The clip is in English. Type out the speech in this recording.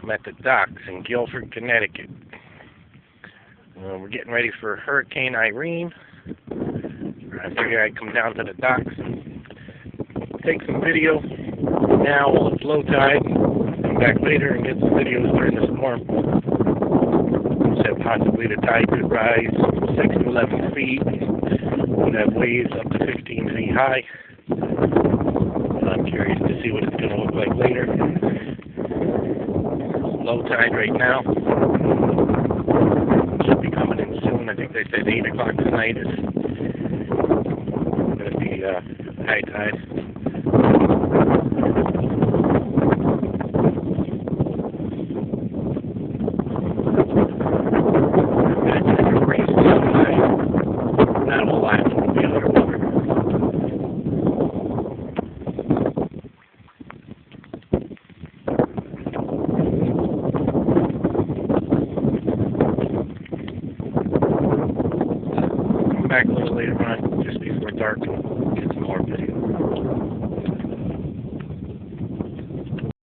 I'm at the docks in Guilford, Connecticut. We're getting ready for Hurricane Irene. I figured I'd come down to the docks and take some video now while it's low tide. Come back later and get some videos during the storm. Said possibly the tide could rise 6 to 11 feet. Would have waves up to 15 feet high. I'm curious to see what it's going to look like later. Low tide right now. Should be coming in soon. I think they said 8 o'clock tonight is going to be high tide. Not a whole lot will be underwater. Back a little later on, just before dark, and get some more video.